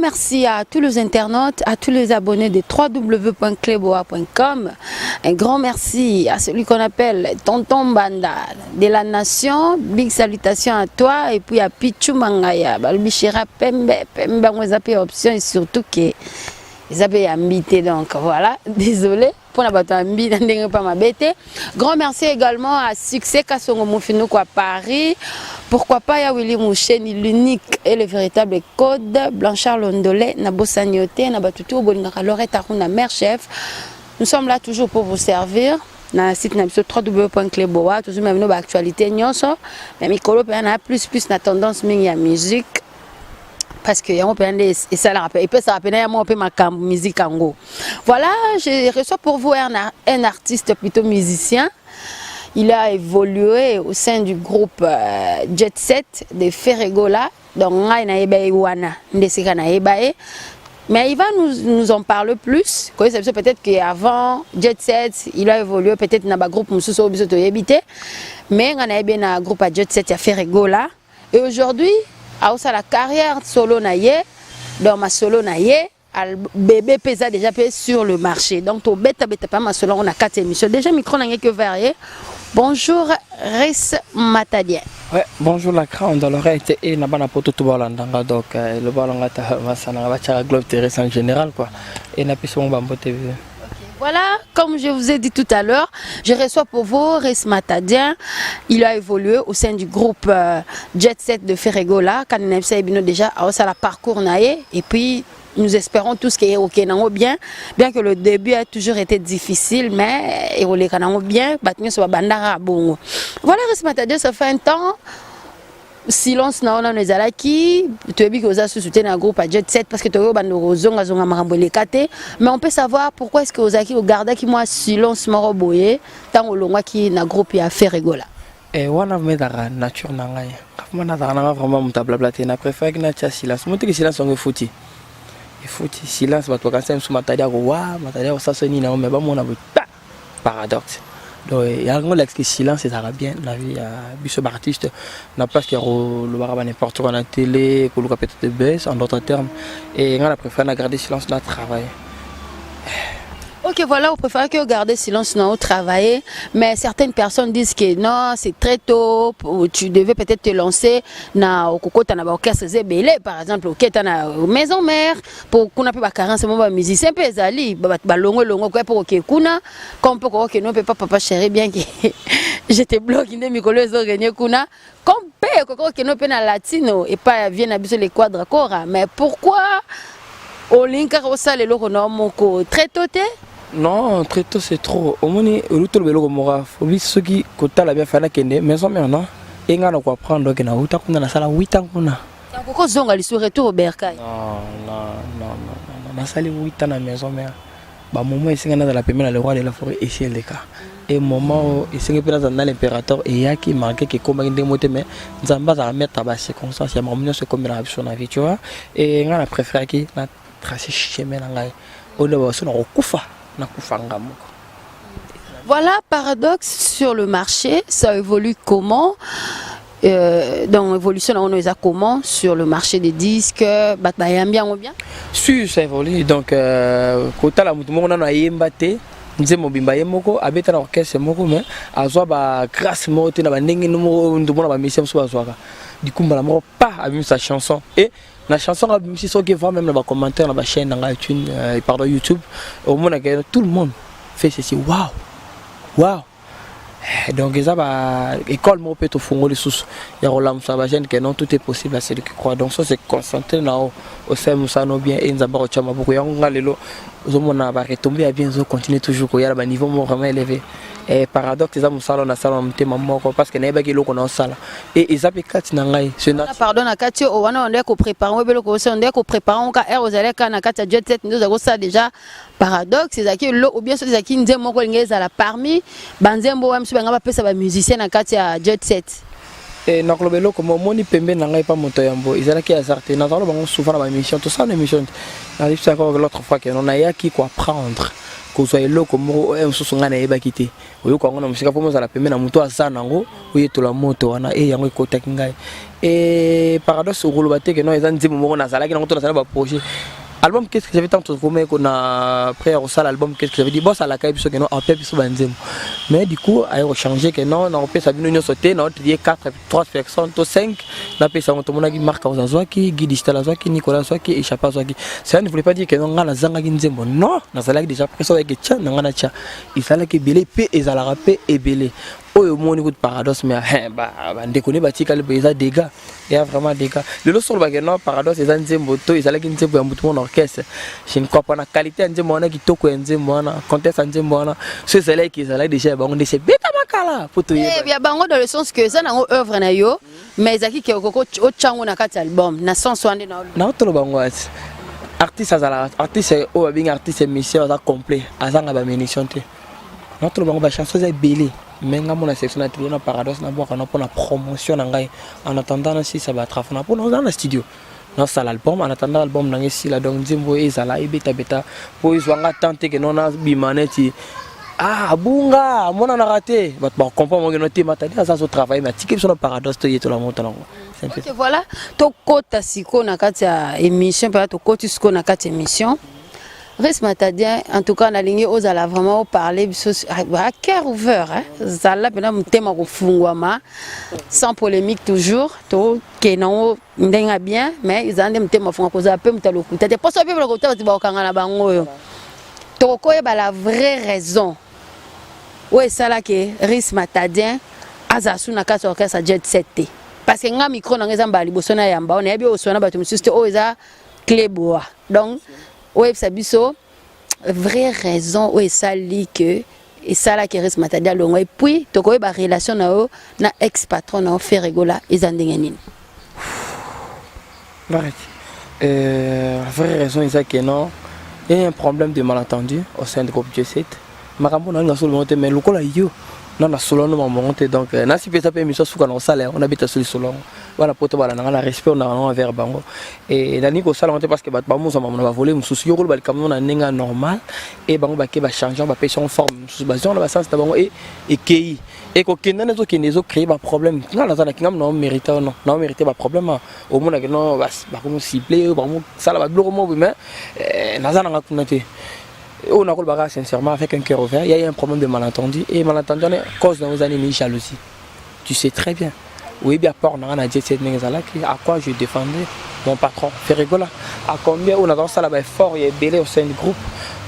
Merci à tous les internautes, à tous les abonnés de www.cleboa.com. Un grand merci à celui qu'on appelle Tonton Banda de la Nation. Big salutations à toi et puis à Pichu Mangaya. Balbichira Pembe, Pembe, on les appelle option et surtout que ils avaient invité. Donc voilà, désolé pour la bataille pas ma bête. Grand merci également à Succès Kassongo Moufino à Paris. Pourquoi pas ya Willy Moucheni, l'unique et le véritable code Blanchard Londolé, Nabo Sagnoté, Nabatutu, Bolingara, Lorette Aruna, mère chef. Nous sommes là toujours pour vous servir. Dans le site www.cleboa, toujours même nos actualités, mais Mikolo a plus la tendance à la musique. Parce que et ça rappelle, et puis ça rappelle un peu ma musique en gros. Voilà, je reçois pour vous un artiste plutôt musicien. Il a évolué au sein du groupe Jet Set de Ferregola. Donc, mais il va nous en parler plus. Peut-être qu'avant Jet Set, il a évolué peut-être dans le groupe Moussou Bisoto Yébité. Mais on a bien un groupe à Jet Set à Ferregola. Et aujourd'hui, à la carrière solo naïe, dans ma solo naïe, bébé pesa déjà sur le marché. Donc, au bêta pas ma solo, on a 4 émissions. Déjà, micro n'a que varié. Bonjour, Res Matadien. Ouais, bonjour la crème dans l'oreille et n'a pas la poto tout balandanga donc le balangata va ça globe terrestre en général quoi et n'a plus son bambo TV. Voilà, comme je vous ai dit tout à l'heure, je reçois pour vous Res Matadien. Il a évolué au sein du groupe Jet Set de Ferregola. Quand on a déjà à la parcours naïe et puis nous espérons tous qu'il est ok bien que le début a toujours été difficile mais il est bien voilà Res Matadien, ça fait un temps silence na on les alaki tu as vu que vous avez soutenu un groupe à Jet Set parce que tu as mais on peut savoir pourquoi est-ce que vous avez gardé qui moi silence moroboye tant au long qui na groupe à Ferregola et one of me dara nature na ngai vraiment vraiment mutablablate na préfère que na silence monte que silence on fouti il faut silence parce que quand c'est sous matadia wa matadia ça sonne na mais ba mona paradoxe. Donc il y a un que silence c'est bien la vie à biso artiste n'a pas que le baraba n'importe quoi à la télé pour le peut-être de baisse en d'autres termes et on a préféré garder silence dans le travail. Ok, voilà, on préfère que garder silence non au travail, mais certaines personnes disent que non, c'est très tôt, tu devais peut-être te lancer dans le par exemple, au maison mère, pour qu'on a pu carence mon musicien peu zali, longo pour que kuna, comme pour que non peut pas papa chéri bien que j'étais bloqué des micros gagné kuna, comme que non peut na latino et pas vient abuser les quadres cora, mais pourquoi au link au sale le moko très tôt non, très tôt c'est trop. Au moins, le tout le monde a ceux qui côté la bien fait la kende maison mais non. Et on a quoi prendre que na uta kuna na sala 8 ans kuna. Pourquoi zonga li sur retour au bercail? Non. Na sala 8 ans na maison mais ba moment ici on a dans la première le roi de la forêt ici le cas. Et moment ici on est dans l'impérateur et ya qui marqué que comme ndé moté mais nzamba za mettre ba circonstance ya mamunyo se comme na sur la vie tu vois. Et on a préféré qui na tracer chemin na ngai. On va se na okufa. Voilà, paradoxe sur le marché, ça évolue comment dans l'évolution on a comment sur le marché des disques, bien ou bien? Si ça évolue donc quand la mutumo on a yembate nze mobimba yemoko abeta na orchestre moko mais azwa ba grâce moto na ba ndenge no ndumona ba mission so bazwaka du coup mbala moko pas a vu sa chanson et la chanson a vu si so qui va même dans les commentaires dans la chaîne dans iTunes pardon YouTube au monde tout le monde fait ceci waouh donc ça va école mo peut au fond les sous il y a rolam ça va gêne que non tout est possible à celui qui croit donc ça c'est concentré là au sein ça no bien et nzamba chama beaucoup ya ngalelo zomona ba retomber à bien zo continuer toujours il y a ba niveau vraiment élevé et paradoxe ça musalo na sala mtema moko parce que na yeba kilo kona sala et ezape kati na ngai c'est na pardon na kati o wana on ko préparer on belo ko on ko préparer on ka air aux allez kana kati Jet Set nous avons ça déjà paradoxe c'est qui lo ou bien c'est qui nze moko ngeza la parmi banzembo wa msu banga pesa ba musicien na kati ya Jet Set et na kolobelo comme moni pembe na ngai pa moto yambo ezalaki azarte na zalo bango souvent na émission tout ça na émission na dit ça encore l'autre fois que on a ya qui quoi prendre que soit là comme on se songa na yeba kité oyo ko ngona musika pomo za la pembe na moto azana ngo oye to la moto wana e yango ikota kingai et et paradoxe au roulobaté que non ils ont dit mon nazala qui n'ont pas projet. Album qu'est-ce que j'avais tant de commun qu'on a après au salle album qu'est-ce que j'avais dit boss à la caille que non après puis banzem mais du coup a changé que non on peut ça nous sauter non tu dis 4 3 personnes to 5 la personne tout le monde qui marque aux azwaki Guy digital azwaki Nicolas azwaki et Chapa azwaki ça ne voulait pas dire que non ngana zanga nzembo non nazala déjà pression avec tcha ngana tcha il fallait que belé pe ezala rapé et belé oyo moni coup paradoxe mais bah ndekone batika le paysa dégâts il y a vraiment des gars le lot sur le bagage non paradoxe ils ont nzembo to ezala ki nzembo ya mutu mon orchestre je ne crois pas na qualité nzembo na kitoko nzembo na contexte nzembo na ce zela qui zela déjà bango de c'est beta makala poto eh bien bango dans le sens que ça na œuvre na yo mais zaki ke okoko o chango na kati album na sens wande na to lo bango ati artiste azala artiste o babing artiste mission za complet azanga ba munition te na to lo bango ba chanson za belé mais ngamo na section na trio na paradoxe na boka na pour la promotion na ngai en attendant si ça va trafona pour dans le studio dans ça l'album en attendant l'album na ngi la donc nzimbo ezala ebeta beta pour izwanga tante que non na bimaneti ah bunga mona na raté va pas comprendre que notre matadi ça so travail mais tiki sur le paradoxe to yeto la monta nango ok voilà to kota siko na kati ya émission pa to koti siko na kati émission Ris Matadien, en tout cas, on a ligné aux ala vraiment parler à cœur ouvert. Zala bena mutema kufungwama sans polémique toujours. To kenan ndenga bien, mais ils ont des mutema fungwa koza pe mutaloku. T'es pas sûr que le côté tu vas okanga na bango yo. To koye ba la vraie raison. Ouais ça là que Ris Matadien azasu na kati orchestre jet set. Parce que nga micro na ngeza mbali bosona yamba on ebi osona batu mususte o eza cléboa. Donc ouais, ça biso vraie raison où ça lit que et ça là qui reste Matadien longo et puis to ko ba relation na ex patron na Ferregola ezandengenine. Arrête. La vraie raison c'est que non, il y a un problème de malentendu au sein du groupe J7. Makambo na ngaso monter mais lokola yo na na solo no monter donc na si peut taper mission sous quand on salaire on habite sur le solo. Voilà pour te voilà na respect on a envers bango et dani ko sala monter parce que ba muso mama va voler mususu yo ba camion na nenga normal et bango ba ke ba changer ba passer en forme mususu ba zone ba sens ta bango et kei et ko kenda nezo ki nezo créer ba problème na la zana kingam non mériter non mériter ba problème au monde que non ba ko ciblé ba mo sala ba bloko mo mais na zana ngakunate on a colbara sincèrement avec un cœur ouvert il y a un problème de malentendu et malentendu cause dans nos années ni jalousie tu sais très bien oui bien peur on a dit cette négazala qui à quoi je défendais mon patron Ferregola à combien on a dans ça là-bas fort il est belé au sein du groupe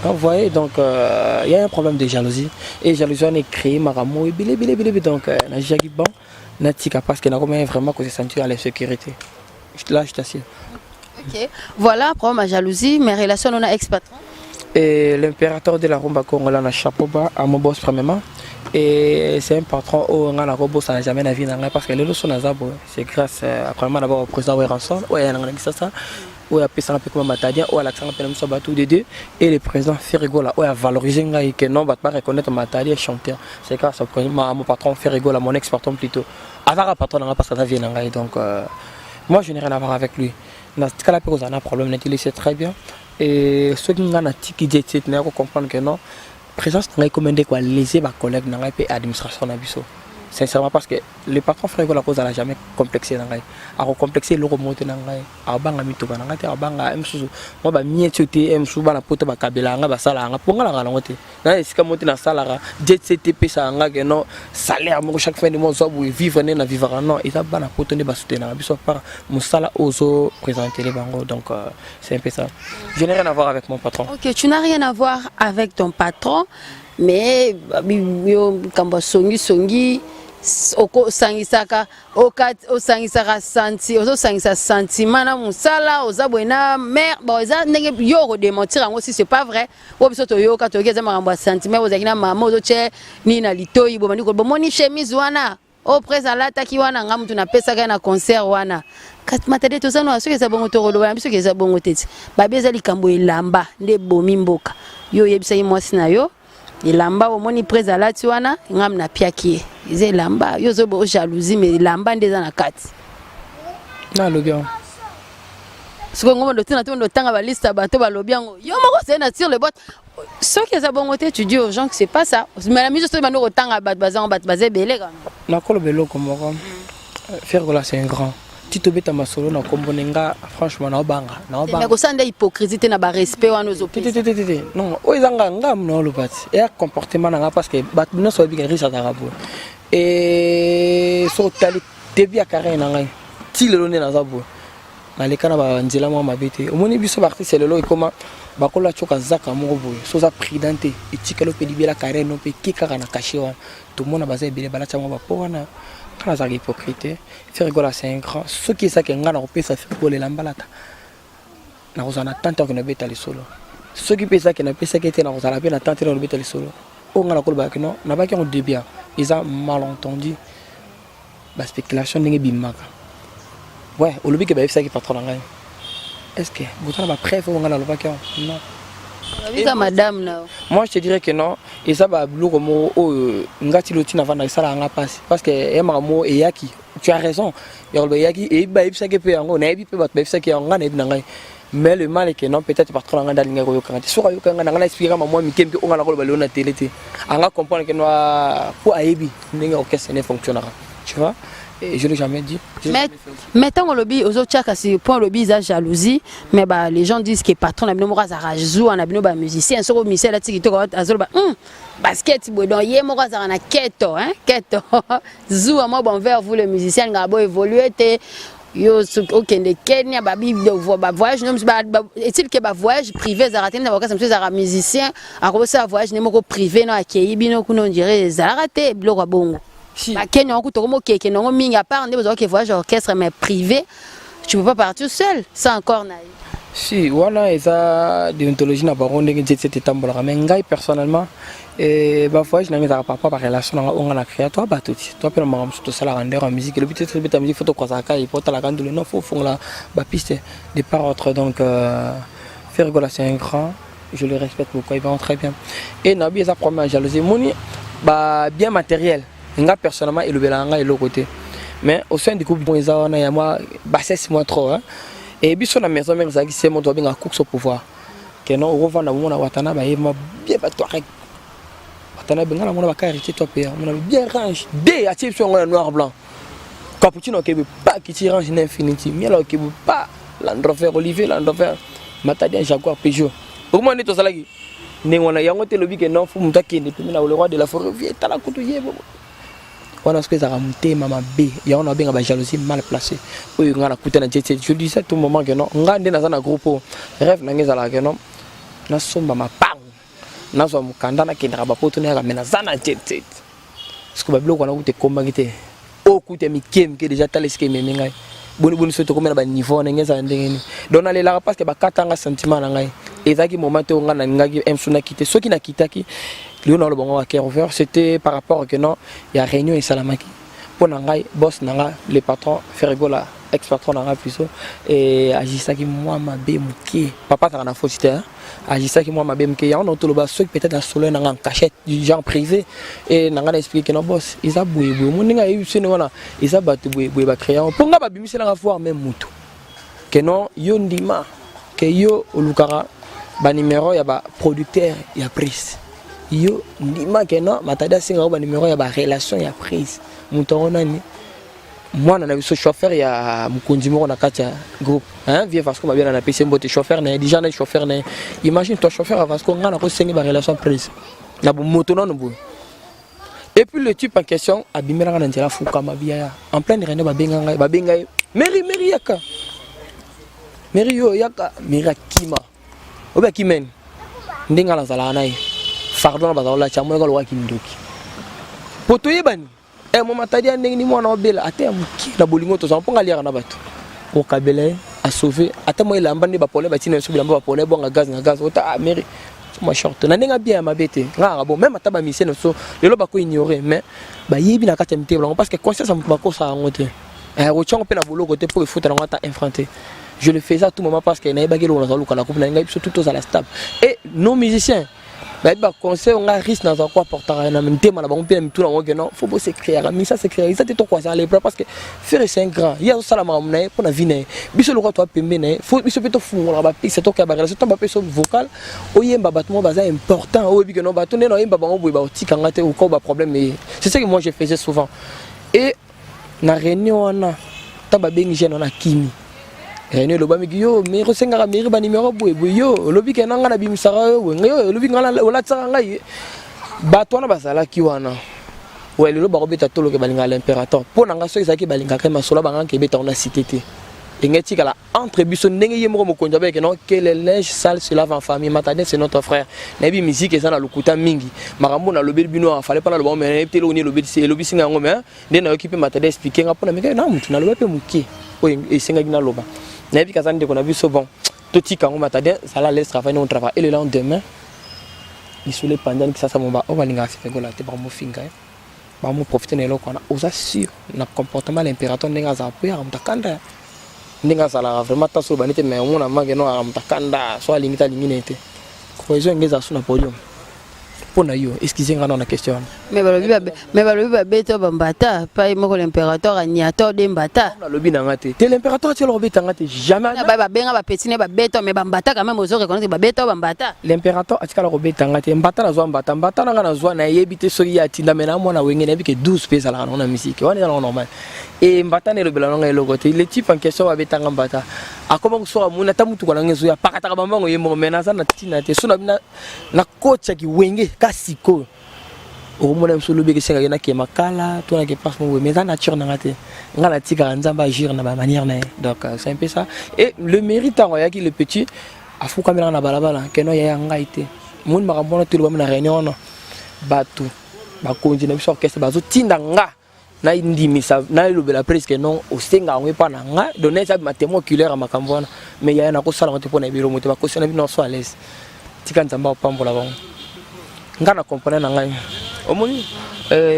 vous voyez donc il y a un problème de jalousie et jalousie on est créé maramo et belé donc na jagi bon na tika parce que na comment vraiment que se sentir à la sécurité là je t'assure. OK voilà problème à jalousie mes relations on a ex patron et l'impérateur de la rumba congolaise na chapeau bas à mon boss premièrement et c'est un patron où on a la robot ça n'a jamais la vie parce que les leçons nazabo c'est grâce à premièrement d'abord au président Weranson ouais on a ça où a payé ça un peu comme Matadien où Alexandre Penem Soba tout de deux et le président Ferregola où a valorisé ngai que non va pas reconnaître Matadien chanteur c'est grâce au président mon patron Ferregola mon ex patron plutôt avant un patron parce que ça vient ngai donc moi je n'ai rien à voir avec lui dans ce cas-là on a un problème il sait très bien et ceux qui ont un tiki jet set n'a pas comprendre que non présence n'a commandé quoi léser ma collègue n'a pas administration n'abisso sincèrement parce que le patron Ferregola cause n'a jamais complexé n'a pas a complexé le remonter n'a pas a banga mitoba n'a pas a banga msusu moi ba mietute msusu ba la poto ba kabela nga ba sala nga ponga la ngote na esika monter na sala jet set pesa nga que non salaire mo chaque fin de mois so vivre na vivre non et ça ba na poto ne ba soutenir biso par musala ozo présenter les bango donc c'est un peu ça je n'ai rien à voir avec mon patron. OK tu n'as rien à voir avec ton patron mais yo kamba songi oko sangisaka osangisaka senti ozo sangisa sentiment na musala ozabwena mère bon eza ndenge yo ko démentir yango si c'est pas vrai o biso to yo ka to keza makambo sentiment ozakina mama ozo che ni na litoyi bo maniko bo moni chemise wana o présent la taki wana ngamu tuna pesa kana concert wana kat matade to sano aso keza bongo to koloba biso keza bongo tete ba beza likambo elamba nde bomi mboka yo yebisa mwasi na yo ilamba omoni preza lati wana ngam na piaki ize lamba yo zo bo jalousie mais lamba ndeza na kati na lobia siko ngomo dotina to ndotanga ba liste bato ba lobiango yo moko c'est na tire le bot ce qui est bon côté tu dis aux gens que c'est pas ça mais la musique c'est bando otanga bat bazan bat bazé belé quand na kolo belo comme Ferregola c'est un grand Tito beta masolo na kombonenga franchement na obanga mais ko sanda hypocrisie na ba respect wa nos opinions non o izanga ngam no lobati et comportement na parce que bat no so bi risa tarabo et so tali debia carré na ngai ti le lone na zabo na le kana ba nzela mo mabete omoni biso ba artiste le lo ikoma bakola choka zaka mo boye so za prudente etikalo pe libela carré no pe kika na caché wa tout monde baza ebele bala tamo ba po wana kana za hypocrite faire rigoler c'est un grand ce qui ça que ngana ko pesa faire rigoler la mbalata na kozana tante ko na beta le solo ce qui pesa que na pesa que na kozala pe na tante na beta le solo o ngana ko ba que non na ba que on débia ils ont malentendu la spéculation n'est bimaka ouais au lobby que ba ça qui patron ngai est-ce que vous avez ma preuve ou ngana lo ba que non madame na moi je te dirais que non et ça va blou comme ngati loti na vanda ça la nga passe parce que e mamo e yaki tu as raison yorbe yaki e ba ibsa ke pe yango na ebi pe ba ibsa ke nga na ebi na ngai mais le mal est que non peut-être patron nga dalinga ko yokanga so yo kanga nga na expliquer mamo mi kempi o nga la ko ba le na télé te anga comprendre que no pour aebi ninga orchestre ne fonctionnera tu vois. Et je l'ai jamais dit. Mais tant qu'on lobby aux autres c'est point lobby ça jalousie mais bah les gens disent que patron na bino mo za rajou na bino ba musicien so musicien la tiki to azolo ba basket bodo ye mo za na keto keto zou moi bon vers vous le musicien ngabo évoluer te yo okende Kenya ba voyage non est-il que ba voyage privé za raté na ba ça monsieur za musicien a ça voyage ne moko privé na akei bino kuno dirait za raté bloko bongo. Bah, Kenya, on mingi à part, on dit que voyage orchestre mais privé, tu peux pas partir seul, ça encore naïf. Si, voilà, et ça, déontologie n'a pas rendu que c'était tambour, mais ngai personnellement, et bah voyage n'a pas rapport par relation, on a créé toi, bah tout, toi puis on m'a tout ça la rendre en musique, le but c'est de musique photo quoi ça caille, pour la grande non faut fond la bah piste des par autres donc faire rigoler c'est un grand, je le respecte beaucoup, il va très bien. Et Nabi ça promet jalousie, moni bah bien matériel. Nga personnellement et le belanga et l'autre côté mais au sein du groupe bon ils ont na moi bah c'est moi trop et biso na maison même ça qui c'est mon doit bien cook au pouvoir que non on va na mona watana ba yema bien ba toi rek watana benga na mona ba carité toi père on a bien range des attention on noir blanc cappuccino qui pas qui tire range infinity miel qui pas Land Rover Olivier Land Rover Matadien Jaguar Peugeot pour moi ni to salagi ni on a yango te lobby que non faut mutaki ni puis na le roi de la forêt vieux tala kutu yebo. On a ce que ça a monté maman B il y a on a bien la jalousie mal placée oui on a coûté na jet je dis ça tout moment que non on a dans un groupe rêve na ngeza la que non na somba ma pang na so mukanda na kindra ba poto na mena zana jet ce que ba bloko na coûté combat qui o coûté mi kem que déjà talisque me ngai boni soto comme na ba niveau na ngeza ndengeni donc aller là parce que ba katanga sentiment na ngai ezaki moment to ngana ngaki emsuna kité ceux qui na kitaki Léon le bon c'était par rapport que non il y a réunion et salamaki pour nangai boss nanga le patron faire rigoler ex patron nanga plutôt et agissa qui moi ma bemke papa t'as na faute agissa qui moi ma bemke ya on a tout le bas ceux peut-être la solo nanga en cachette du genre privé et nanga expliquer que non boss ils a boué mon ninga eu ce voilà ils a battu boué ba créer pour nga ba bimisi la voir même mutu que non yo ndima que yo lukara ba numéro ya ba producteur ya prise yo ndima que non matada singa ba numéro ya ba relation ya prise muto nani moi na biso chauffeur ya mukonzi moko na kati ya groupe vieux Vasco ma bien na PC mbote chauffeur na déjà na chauffeur na imagine toi chauffeur à Vasco ngana ko sengi ba relation prise na bo moto non bo et puis le type en question abimela na ndela fuka mabia en plein de rene ba benga meri yaka meri yo yaka mirakima oba kimen ndinga la zala nae fardo na bazala chamo ko lwa kindoki poto yebani mo matadia ndingi ni mwana obela ate amuki na bolingo to zamponga liara na bato o kabele a sauver ate mo ilamba ndi ba pole ba tina subila ba pole bonga gaz ota meri ma short na ndinga bien mabete nga bon même ataba mission so lelo ba ko ignorer mais ba yebi na kata mite parce que conscience am ba ko sa ngote rochon pe na bolo côté pour foutre na ngata infronté. Je le faisais à tout moment parce qu'il y a des gens qui sont tous à la stable. Et nos musiciens, il y a des conseils, on a risque dans un quoi porter un thème, on a tout le monde, il faut s'écrire, mais ça s'écrire, ça c'est tout quoi ça à l'épreuve parce que faire c'est un grand. Il y a ça la maman pour la vie, biso le roi toi pembe, faut biso plutôt fou, on va c'est toi qui a relation, toi pas son vocal, oye mbabattement bazar important, oye que non batonner non mbaba on boiba oti kangate ou quoi problème mais c'est ça que moi je faisais souvent. Et na réunion on a pourtant babengi jeune na kimi réunion le bamiki yo mais resenga mairie ba numéro boy yo lobi ke nanga na bimisara yo yo lobi ngala ola tsaka ngai bato na basala ki wana ouais le ba robeta tolo ke balinga l'impérateur po nanga so ezaki balinga ka masola banga ke beta na cité te engeti kala entre biso ndenge ye moko mokonja ba ke non que le linge sale se lave en famille Matadien c'est notre frère na bi musique eza na lokuta mingi makambo na lobi bino fallait pas na lobo mais telo ni lobi c'est lobi singa ngome ndena okipe Matadien expliquer ngapona meka na mutu na lobi pe muki o esenga gina loba na bi kazande ko na biso bon totika ngoma Matadien ça la laisse travailler on travaille et le lendemain il se les pendant que ça mon ba o balinga fait gola te ba mo finga ba mo profiter na lokona oza sûr na comportement l'impérateur ndenga za po ya mtakanda ndinga sala vraiment taso banite mais on a manqué no amtakanda so alimita liminete cohésion ngeza suna podium pona yo excusez ngana na question mais balobi ba beto bambata pas moko l'impérateur agnato de mbata na lobi na ngate te l'impérateur ti lo beta ngate jamais ba benga ba petine ba beto mais bambata quand même ozo reconnaître ba beto bambata l'impérateur atika lo beta ngate mbata na zo mbata mbata na ngana zo na yebite so ya tinda mena mona wenge na bike 12 pesa la na musique on est dans normal et mbata ne le belanga le côté le type en question va beta ngambata akoma so amuna tamutu kana ngezo ya pakata bambango yemo menaza na tina te so na coach ki wenge kasiko o mona mso lobi ke senga na ke makala to na ke passe mo mais ça nature na ngate ngala tika nzamba agir na ba manière na donc c'est un peu ça et le mérite en yaki le petit afu kamera na balabala keno ya ngaite mon makambo to lo na réunion no batu ba konji na biso orchestre bazo tinda nga na indimisa na lobela presque non o senga ngwe pa na nga donner ça ma témoin oculaire à makambo na mais ya na ko sala ngote pona biro mote ba ko sala bino so à l'aise tika nzamba o pambola ba ngana comprendre na ngai omoni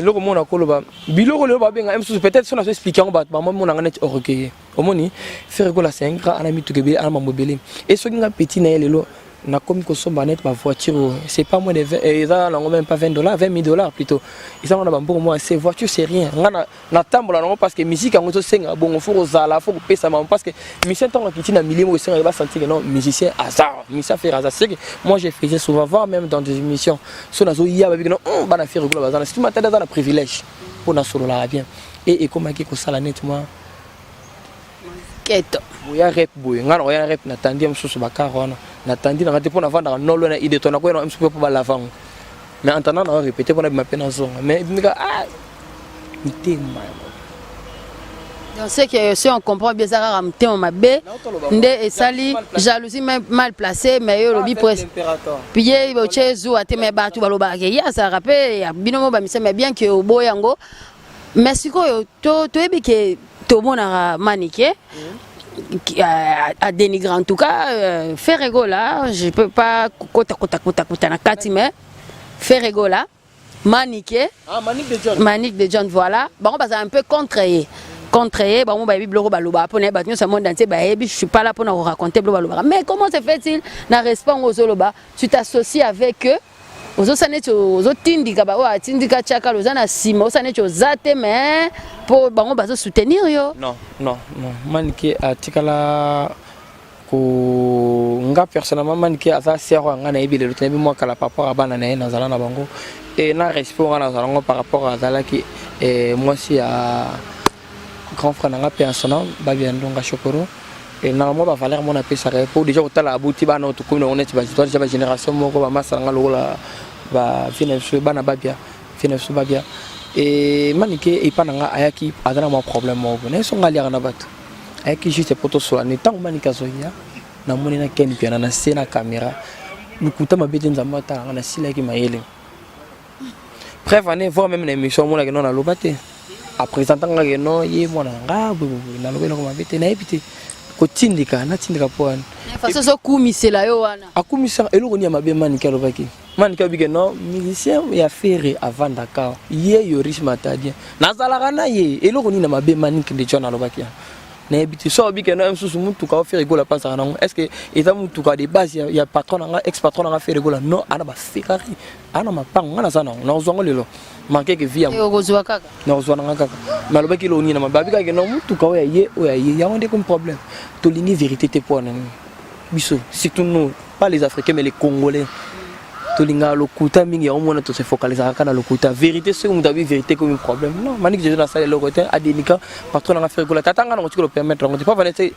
loko mona koloba biloko le ba benga peut-être son a expliquer on ba maman mona ngana orgueil omoni faire ko la 5 ans ana mitugebe ana mobile et so nga petit na lelo na comme ko somba net ma voiture c'est pas moins de 20 et ça non même pas $20 $20,000 plutôt ils ont na bon moi ces voitures c'est rien ngana na tambola non parce que musique en senga bon faut rozala faut payer ça parce que musicien tant qui na milliers moi senga va sentir que non musicien hasard musicien faire hasard c'est que moi j'ai fait souvent voir même dans des émissions so na zo ya ba non ba na faire rigolo bazana si tu m'attends dans le privilège pour na solo la bien et comment qui ko sala net moi keto ya rep boy ngana ya rep na tandi msusu bakaro natandi na ngate pona vanda nolo na ide tona ko na msusu po balavang mais en attendant on répéter pona ma peine en zone mais mika mtema donc c'est que si on comprend bien ça ra mtema mabe nde esali jalousie mal placée mais yo lobi presque puis bo chezu ate me batu baloba ke ya ça rappelle ya binomo ba mise mais bien que obo yango mais sikoyo to ebi ke to mona manike à dénigrer en tout cas faire rigola je peux pas kota na kati mais faire rigola manique de John voilà bon on va un peu contrer bon ba biblo baloba pona ba nyo sa monde entier ba je suis pas là pour nous raconter baloba mais comment se fait-il na respect aux oloba tu t'associes avec eux ozo saneto ozo tindika ba wa tindika chaka lozana sima osaneto zate mais pour bango bazo soutenir yo non manike atikala ko nga personnellement manike asa sero nga na ebile lotebi moi kala papa abana na na zala na bango et na respect nga na zala par rapport à zala qui moi si à grand frère nga personnel ba bien ndonga chokoro et normalement ba valeur mon appel ça pour déjà otala abuti ba na otuko na onet ba déjà ba génération moko ba masanga lola ba finesse bana babia finesse babia et manike et pas nga ayaki adana mon problème mo ne so ngali na bato ayaki juste pour to so ni tant manika zoya na moni na ken piana na sena caméra nukuta mabete nzamba ta na sila ki mayele bref on est voir même l'émission mo na non na lobate à présentant nga non ye mona nga na lobelo ko mabete na epité ko tindika na tindika poan façon so kumisela yo wana akumisa eloko ni ya mabe manike lobaki manike bige non musicien ya faire avant Dakar ye yo riche Matadien nazala kana ye eloko ni na mabe manike de John lobaki na ebiti so bige non msusu muntu ka faire gola pensa kana est-ce que eta muntu ka de base ya patron nga ex patron nga faire gola non ana ba Ferrari ana mapanga na sana na uzongo lelo manke ke via yo gozwa kaka na uzwa nga kaka malobaki lo ni na mababi ka ke non muntu ka ye ya onde comme problème to ligne vérité te pour biso surtout nous pas les Africains mais les Congolais tolinga lokuta mingi au moins to se focaliser kana lokuta vérité ce qu'on d'avis vérité comme un problème non manik je na salle le côté adenika patron na faire ko la tatanga na ko permettre on pas vanité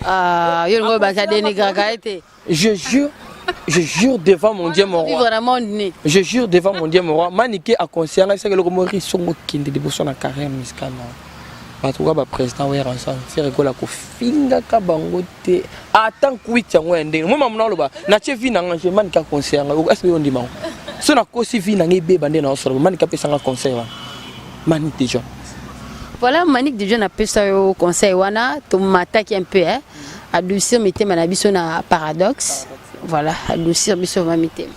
yo ngo ba ka denika ka été je jure devant mon Dieu mon roi je jure devant mon Dieu mon roi maniké a conscience c'est que le mori songo kindi de bosso na carrière musicale batuka ba président wa ensemble faire ko la ko finga ka bango te atan kuita ngwende mo mamna loba na chevi na nganje man ka conseil nga est-ce que on dit so na ko si vi na ngebe bande na osoro man ka pesa nga conseil wa mani déjà voilà Manick déjà na pesa yo conseil wana to m'attaque un peu hein adoucir mité na biso na paradoxe voilà adoucir biso ma mité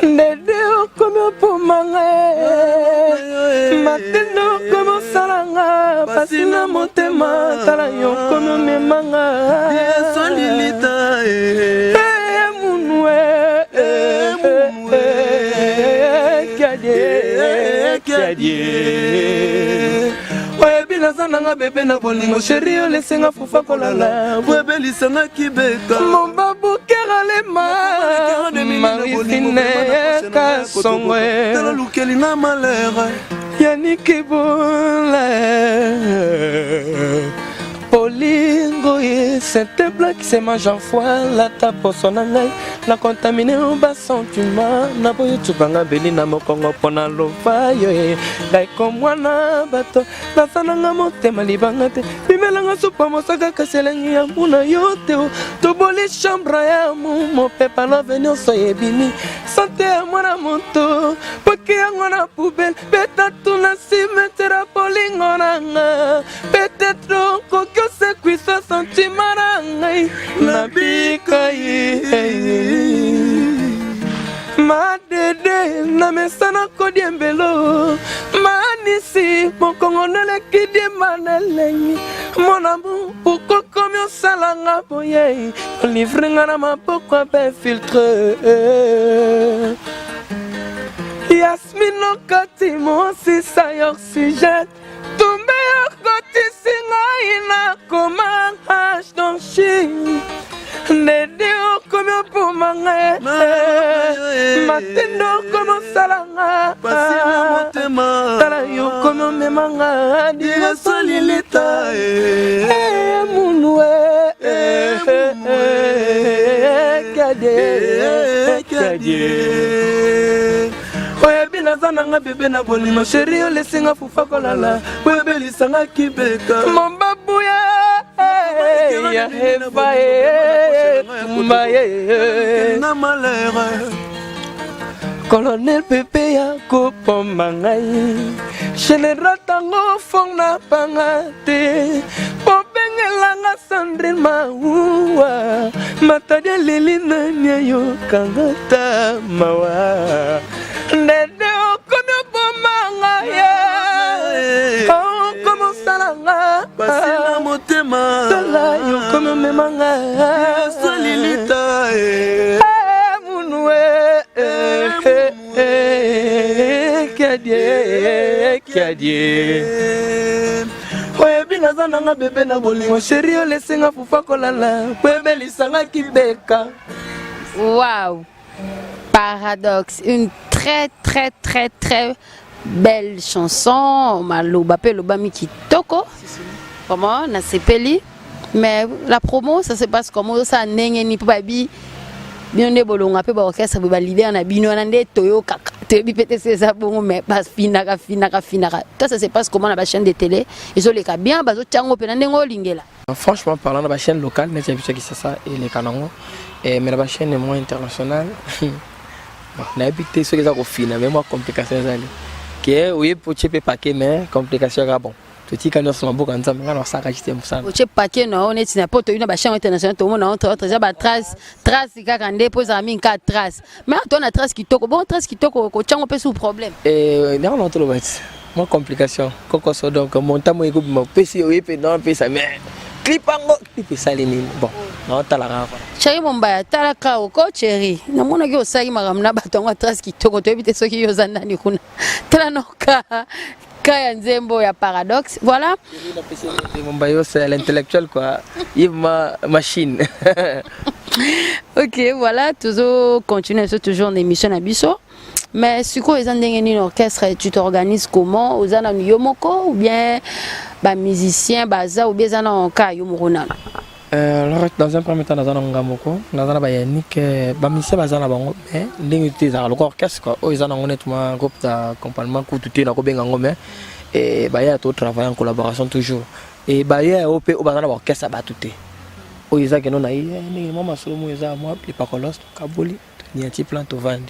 Nedeo comme pour manger, matino comme salanga, pasina motema, talayon comme me manga, solilita, kiadie. Nazana bébé na bolingo chéri yo lesenga fufa kolala bwebeli sanga kibeka mon babu keralema marifine kasongwe tala lukeli na malere yaniki bola Polingo c'est un plat qui se mange en foie la tapo sonangai la contaminé au bas sentiment na boyo tubanga beli na mokongo pona lova yo dai komwana bato na sananga motema libanga te bimelanga supa mosaka kaselengi ya muna yote to boli chambre ya mo pepa no venir so yebini santé ya mwana moto poki yango na poubelle peut-être na cimetière Polingo nanga peut-être que c'est qui ça sentiment ngai na bikai ma dede na mesana kodiembelo manisi mokongo nele kidi manelengi mon amour pourquoi comme on salanga boye livringa na mapoko be filtre Yasmino kati mo si sa oxygène Tumbe koti singa ina koma hash don shi Nedeo komo pumanga Matendo komo salanga Pasina motema Tala yo komo memanga Diga solilita Munwe Kadie Nazana nga bébé na bolingo chéri yo lesenga fufa kolala bwebeli sanga kibeka mon babu ya heva na malere colonel pepe ya kopoma ngai général tango fong na pangate pobengelanga Sandrine Maua matadi lili nani yo kangata mawa Nedeo kono bomanga ya oh como salanga pasina motema tala yo kono memanga solilita munwe kiadie oye bina zananga bebe na bolingo chéri yo lesenga fufa kolala bwebeli sanga kibeka wow Paradoxe, une très belle chanson. Maloba pe loba miki toko. Comment na sepeli. Mais la promo ça se passe comment ça nenge ni babi. Bien ne bolonga pe ba orchestre ba leader na bino na nde toyo kaka. Te bi pété ça bon mais pas finaka. Ça se passe comment na ba chaîne de télé. Ils ont les cas bien bazo chango pe na ndengo lingela. Franchement parlant na ba chaîne locale n'est habitué qui ça et les canons et mais la chaîne est moins internationale. Na habité ce que ça refine mais moi complication ça que oui pour cheper paquet mais complication là bon tout petit quand on se maboka nzambe ngana ça rajouter ça pour cheper paquet non on est n'importe une ba chaîne internationale tout le monde entre ça ba trace kaka ndé pose ami ka trace mais toi na trace qui toko bon trace qui toko ko chango pe sous problème et non tout le monde moi complication koko so donc mon temps moi ko mo pesi oui pe non pe ça mais clipango clip ça les bon non talaka Chéri Mombaya talaka oko chéri namona ki osaki makamna batonga trace kitoko to ebite soki yozanda ni kuna tala noka kaya nzembo ya paradoxe voilà Mombaya c'est l'intellectuel quoi il ma machine. OK voilà toujours continuer toujours l'émission à biso. Mais si quoi ils ont un orchestre, tu t'organises comment? Aux ana yomoko ou bien ba musicien baza ou bien ana en cas yomorona. Alors dans un premier temps dans un ngamoko, dans un ba yannick ba musicien baza na bango mais ndenge tu za l'orchestre quoi. Ils ont honnêtement groupe d'accompagnement ko tout na ko benga ngomé et ba ya to travailler en collaboration toujours. Et ba ya op au baza na orchestre ba touté. O ils a que non na ndenge mama solo mo ils a moi les paroles kaboli. Ni un petit plan to vendre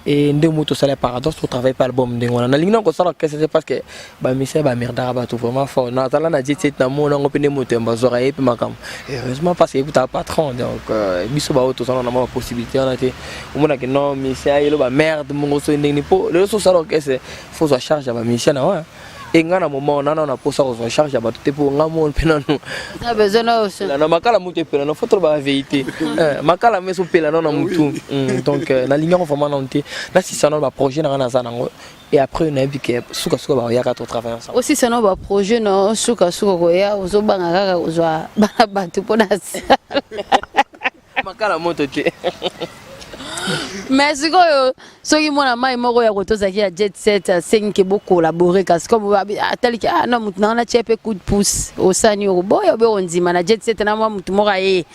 et ndemo to sala paradoxe to travaille pas album ndenge wana na lingna ko sala que c'est parce que ba misa ba merda ba to vraiment fort na tala na dit na mo na ngopene moto mbazora et puis makam heureusement parce que tu as patron donc biso ba to sala na ma possibilité on a été au monde que non misa yelo ba merde mo so ndenge ni po le so sala que c'est faut se charge ba misa na ouais et ngana moment on a pour ça on charge ba tout pour ngamo pena no na besoin aussi na makala mutu pena no faut trop ba vérité makala mais so pela non na mutu donc na ligne vraiment non té là si ça non ba projet na za nango et après on a vu que suka ba ya ka to travailler ensemble aussi ça non ba projet non suka ko ya ozo banga kaka ozwa bana batu pona makala moto té. Mais ce qui m'a dit, moi, je Jet Set, c'est que beaucoup collaborer parce que non, maintenant on a un coup de pouce au Sani au boy, on dit, Jet Set, on a moi, tout le monde est.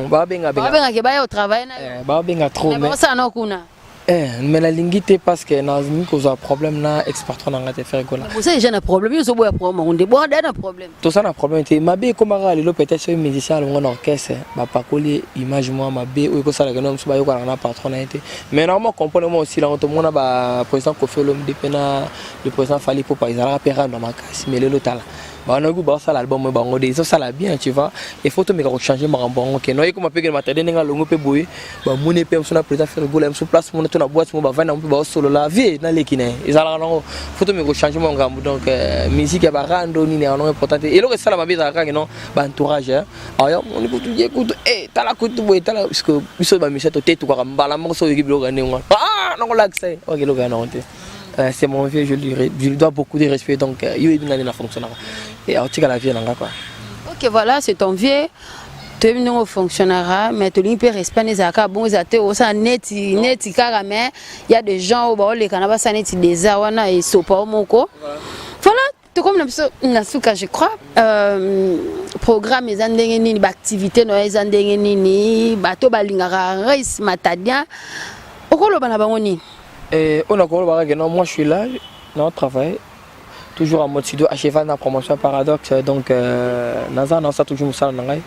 Ba travail. Ba trop. Mais ça non kuna. Mais la lingité parce que dans une cause un problème là exportant dans la faire quoi là. Vous savez j'ai un problème, je bois problème, on déborde un problème. Tout ça un problème c'est ma bé comme ara le peut-être sur musicien on orchestre ba pas coller image moi ma bé ou que ça la non ba yo na patron été. Mais normalement comprendre moi aussi là on monde ba président Kofi l'homme de pena le président Fali pour pas ils alla perdre dans ma casse mais le lotal. Bah on a goût ça l'album bah on dit ça la bien tu vois il faut te me changer ma bon OK non comme peut que matade nga longo pe boy bah mon épée on a président faire goulem sur place mon na boîte mon ba vana on peut ba solo la vie na lekine ils alla non faut te me changer mon gambo donc musique ba rando ni non important et le ça la ba bisa ka non ba entourage alors on écoute écoute t'as la coute boy t'as parce que biso ba mission tête tout quoi mbala mo so équipe lo gagner non l'accès OK lo gagner c'est mon vieux je lui dois beaucoup de respect donc il est bien dans fonctionnaire et en tout cas la vie là quoi. OK voilà c'est ton vieux tu es non fonctionnaire mais tu lui peux respect les aka bon ils até au ça net kara mais il y a des gens au ba les kanaba ça net des awana et sopa moko voilà tout comme na suka je crois programme les andenge nini ba activité no les andenge nini bato balingara race matadia okolo bana bango nini. Et on a encore que non moi je suis là non travail toujours en mode studio à cheval dans promotion paradoxe donc naza non ça toujours ça ngai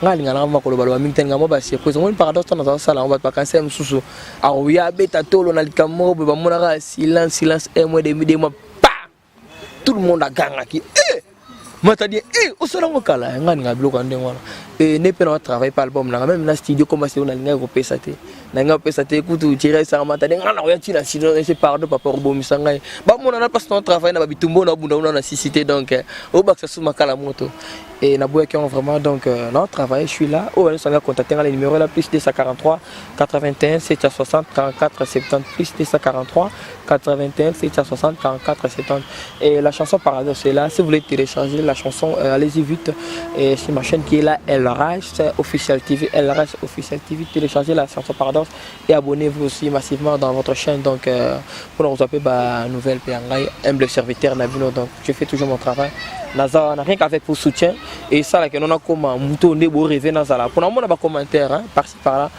ngali ngala ma ko balo mi tenga mo ba c'est cause on paradoxe dans ça là on va pas casser mususu a oya beta tolo na likamo ba mona ka silence et moi des mois pa tout le monde a ganga qui mata dit au salon kala ngani ngablo ko ndeng wala et ne peut pas travailler par album na même na studio comme c'est on a linga ko pesate nanga pesate kutu tirer ça mata ngana oya tina sinon c'est pardon papa robomisa ngai ba mona na pas non travail na ba bitumbo na bunda na cité donc au bac ça sous makala moto et na boya qui ont vraiment donc non travail je suis là oh on s'en a contacté le numéro là plus 243 81 760 44 70 plus 243 81 760 44 70 et la chanson paradoxe c'est là si vous voulez télécharger la chanson allez-y vite et c'est ma chaîne qui est là LRH Official TV LRH Official TV téléchargez la chanson paradoxe et abonnez-vous aussi massivement dans votre chaîne donc pour nous appeler bah nouvelle PNG humble serviteur Nabino donc je fais toujours mon travail Naza n'a rien qu'avec pour soutien et ça là que nous a comme mouton ne beau rêver Naza là pour nous on a pas commentaire hein par-ci par-là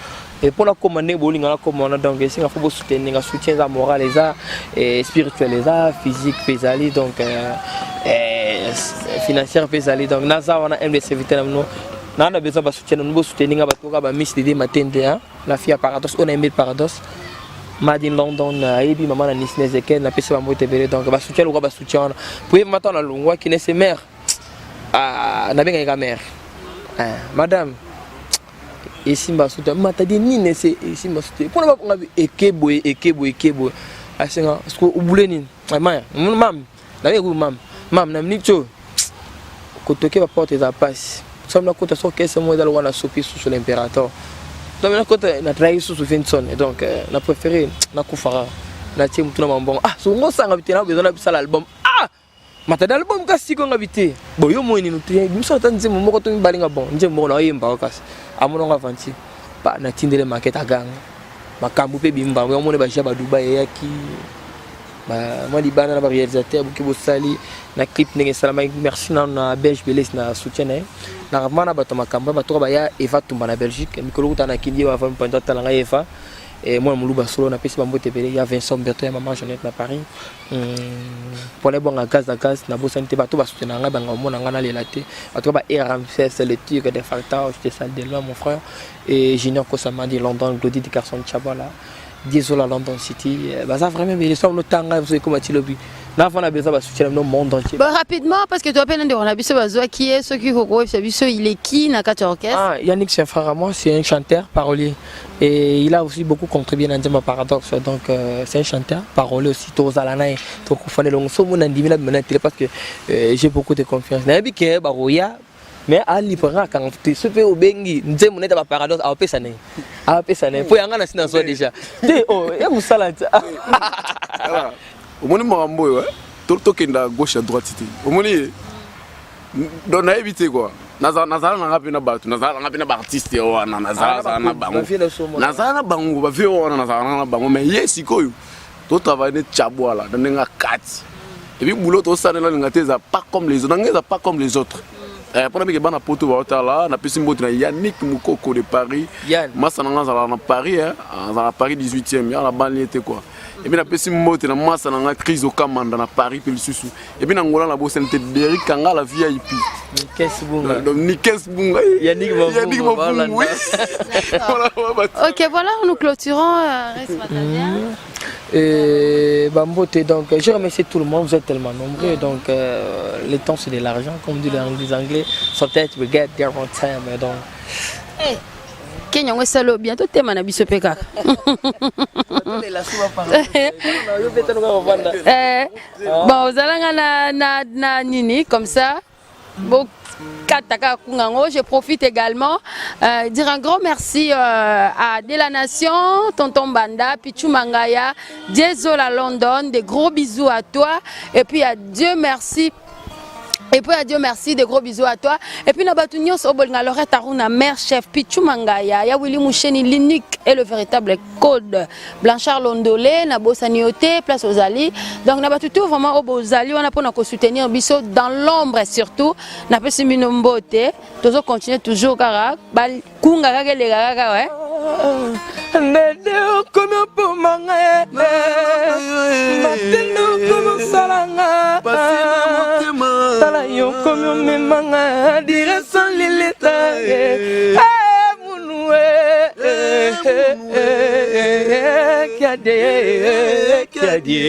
et pour la commander boling la commande donc ici il faut soutenir soutien la morale les arts et spirituel les arts physique pesali donc financière pesali donc Naza on a un des serviteurs nous on a besoin de soutien nous soutenir ba ba miss Didi Matende hein la fille à paradoxe on a aimé paradoxe Made in London ebi maman na Nice Nezeken na pesa ba moto bele donc ba soutien lo ba soutien pour maintenant na longwa qui ne se mère na benga ga mère madame ici mba soutien mata di ni ne c'est ici mba soutien pour na ba ekebo asenga parce que ubule ni mam na be mam na mnito ko toke ba porte za passe ça me coûte sur qu'est-ce moi dans le soupi sous l'impérateur donc me coûte na trahi sous Vinson et donc na préféré na kufara na tiens tout na bon ah so ngosa ngabité na besoin na bisa l'album ah mata d'album kasi ko ngabité bon yo mo ni no tiens biso tanze mo ko to balinga bon nje mo na yemba kasi amono ngavanti pa na tindele market agang makambu pe bimba yo mo ne ba jaba Dubai yaki moi libana na réalisateur buki bosali na clip ndenge salama merci na Belge Beles na soutien na ramana bato makamba bato ba ya Eva tumba na Belgique mikolo kutana kindi wa femme pendant talanga Eva et moi muluba solo na pesi bambote pele ya Vincent Berto ya maman Jeannette na Paris pour les bons gaz na bosante bato ba soutien nga banga mona nga na lelate bato ba Ramsès le tigre de Farta j'étais salle de loin mon frère et Junior Kosama de London Glody de Carson Chabala désolé à London City bah ça vraiment mais sont le temps vous savez comment tu le vis là on a besoin de soutien dans le monde entier bah rapidement parce que tu appelles on a besoin de qui est ce qui koko il est qui na quatre orchestre ah Yannick c'est un frère à moi c'est un chanteur parolier et il a aussi beaucoup contribué dans ma paradoxe donc c'est un chanteur parolier aussi tous à l'année donc on fait le long so mon andimina maintenant parce que j'ai beaucoup de confiance na bike ba roya mais à l'ipra quand tu se fait au bengi nze moneta ba paradoxe a pesa ne po yanga na sina so déjà te oh ya musalata omoni makambo yo to kenda gauche à droite c'était omoni donc na éviter quoi nazala na ngapi na bato nazala ngapi na artiste wana nazala na bango nazala na bango ba vie wana nazala na bango mais yesi koyo to travailler chabwala dans nga kati et puis boulot to sanela ngateza pas comme les autres ngeza pas comme les autres pendant que bana poto ba là na pesi mbote na Yannick Mukoko de Paris massa na na Paris à Paris 18e ya la banlieue quoi et puis na pesi mbote na massa na crise au Kamanda na Paris pe lisusu et puis na ngola na bosente Derrick Kanga la VIP Qu'est-ce bunga donc Nikes bunga Yannick Mukoko oui OK voilà nous clôturons reste et Bambote donc je remercie tout le monde vous êtes tellement nombreux donc le temps c'est de l'argent comme dit les anglais so that we get there on time donc Kenya ngwesalo bientôt tema na biso peka bon zalanga na nini comme ça bon Kataka Kungango, je profite également dire un grand merci à De la Nation, Tonton Banda, Pichou Mangaya, Diezola London, des gros bisous à toi et puis à Dieu merci. Et puis à Dieu merci, des gros bisous à toi. Et puis Nabatunios Obolna Loretta Aruna, mère chef, Pichou Mangaya, ya Willy Moucheni, l'unique et le véritable code. Blanchard Londolé, Nabo Sanioté, place aux Ali. Donc Nabatutu vraiment aux Ali, on a pour soutenir Bisso dans l'ombre surtout. N'a pas si minombote, tous continuer toujours Kara, Bal Kunga les Gaga, ouais. Nede kono po manga matendo kono salanga tala yo kono me manga dire sans lilita munwe kiadie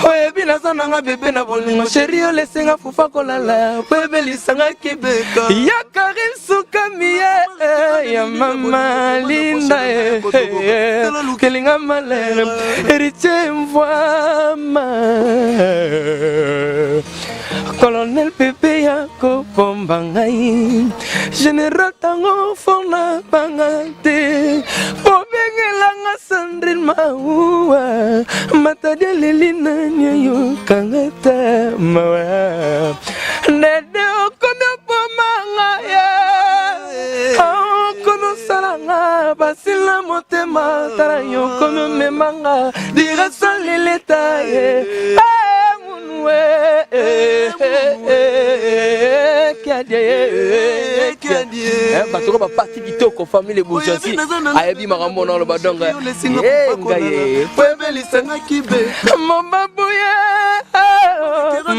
oye bila sananga bebe na bolingo chéri o lesenga fufa kolala bebe lisanga kibeka ya karin sukamie ya mama linda kelinga malere héritier mvoama colonel Pepe yako pombangai général tango fona bangate bobengelanga Sandrine maua matadia lelina nyayo kangata mawa nede okono pomanga ya kono salanga basila motema tara yo kono memanga dira salileta batoko bapati kitoko famille bourgeoisie ayebi makambo na loba donc ngaye pwebelisanga kibe mobabuye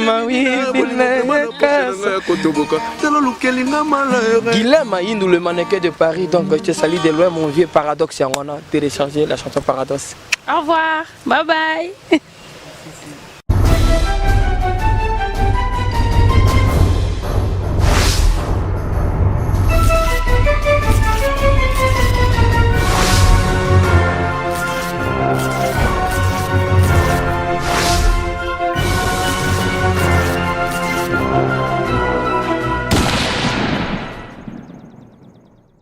mawi bineka kotoboka telo lukelinga malheur Guilhem Indou le mannequin de Paris donc je te salue de loin mon vieux paradoxe on a téléchargé la chanson Paradoxe. Au revoir, bye bye.